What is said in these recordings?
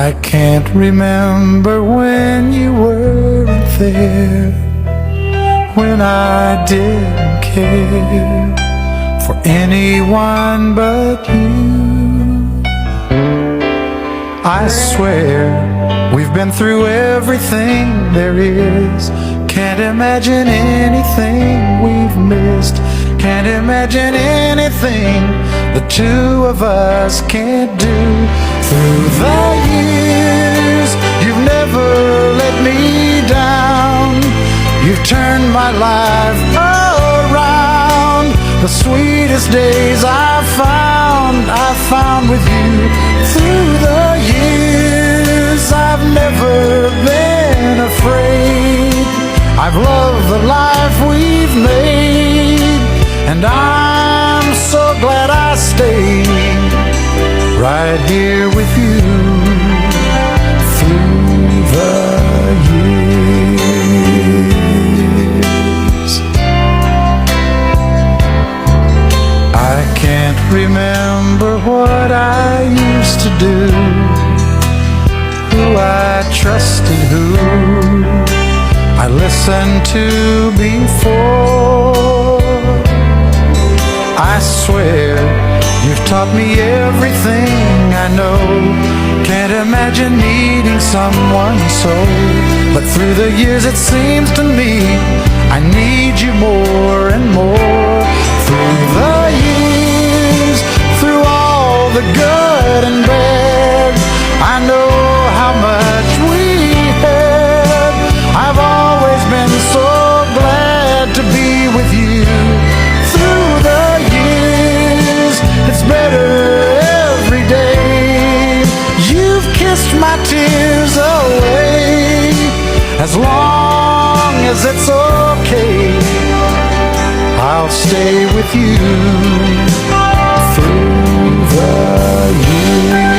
I can't remember when you weren't there, when I didn't care for anyone but you. I swear we've been through everything there is. Can't imagine anything we've missed. Can't imagine anything the two of us can't do. Through the years, you've never let me down. You've turned my life around. The sweetest days I found with you. Through the years, I've never been afraid. I've loved the life we've made, and I'm so glad I stayed right here with you through the years. I can't remember what I used to do, who I trusted, who I listened to before. I swear you've taught me everything I know. Can't imagine needing someone so, but through the years it seems to me I need you more and more. Through the years, through all the good and bad, I know how much we had. I've always been so glad to be with you. Through the years, it's better every day. You've kissed my tears away. As long as it's okay, I'll stay with you through the years.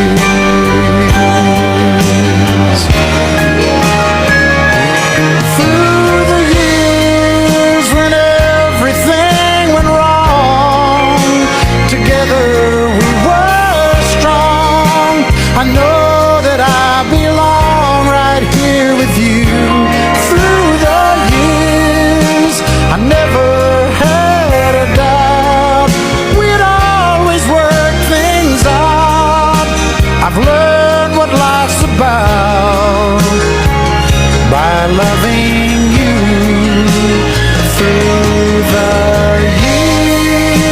Through the years when everything went wrong, together we were strong. I know that I belong right here with you. Through the years, I never had a doubt we'd always work things out. I've learned what life's about by loving you through the years.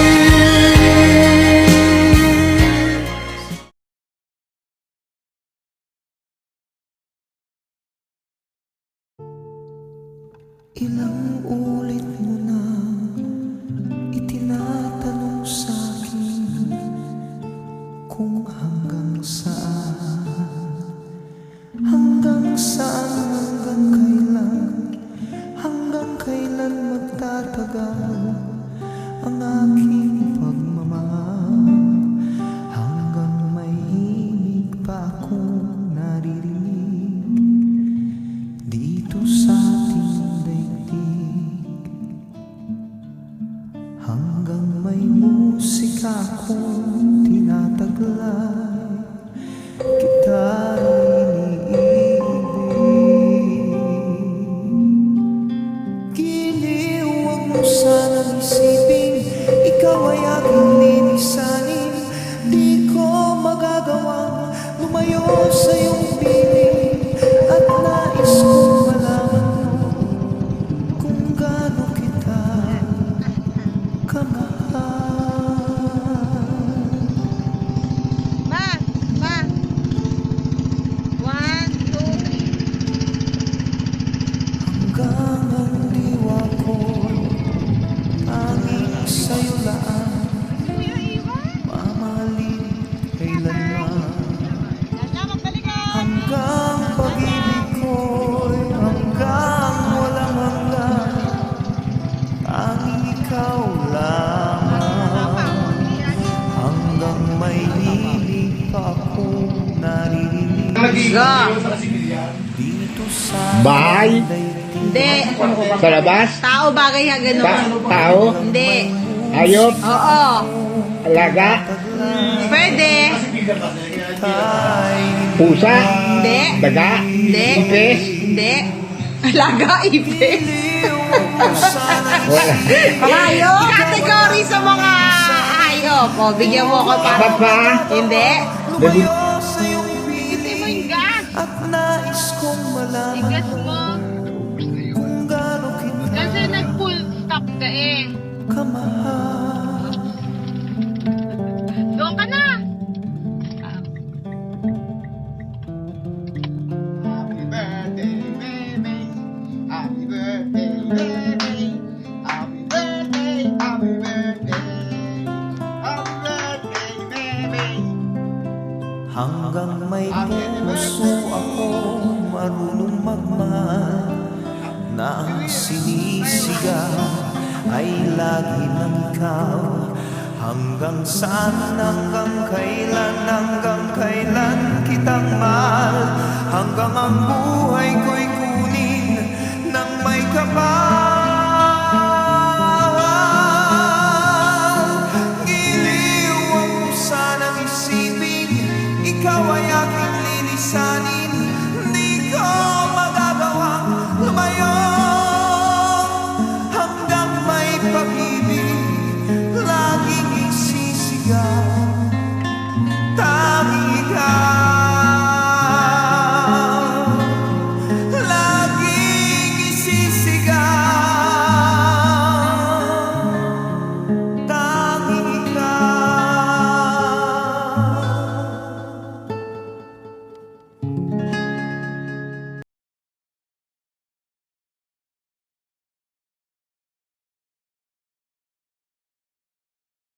Ilang ulit mo na itinatanong sa'kin kung hanggang saan, hanggang kailan magtatagal ang aking pagmamahal, hanggang may himig pa akong naririnig dito sa ating daigdig, hanggang may musika akong tinataglay, kita sanang isipin, ikaw ay aking linisanin. Di ko magagawang lumayo sa iyong piling, at nais kong malaman mo kung gaano kita kamahal. Ma! 1, 2, 3. Hanggang ang diwa ko tanging sa'yo lang, mamahalin kailanman. Hanggang pag-ibig ko'y hanggang walang hanggan, tanging ikaw lamang. Hanggang may hilig pa akong naririnig dito sa Bahay? Hindi. Sa labas? Tao bagay ha ganun. Tao? Hindi. Hayop? Oo. Alaga? Pwede. ika'y Pusa? Hindi. Daga? Hindi. Ipis? Hindi. Alaga, ipis. Wala. Hayop. Category sa mga hayop. O, bigyan mo ko para. Apat pa? Hindi. lumayo sa iyong Hindi mo piling yung gas. at nais kong malaman Igas mo. kung gaano kita Kasi nag-full stop ka eh. kamahal. Doon ka na. Happy birthday, baby. Happy birthday, baby. Happy birthday, happy birthday. Happy birthday, baby. Hanggang may puso ako marunong magmahal, na ang sinisigaw ay lagi ng ikaw. Hanggang saan, hanggang kailan kitang mahal, hanggang ang buhay ko'y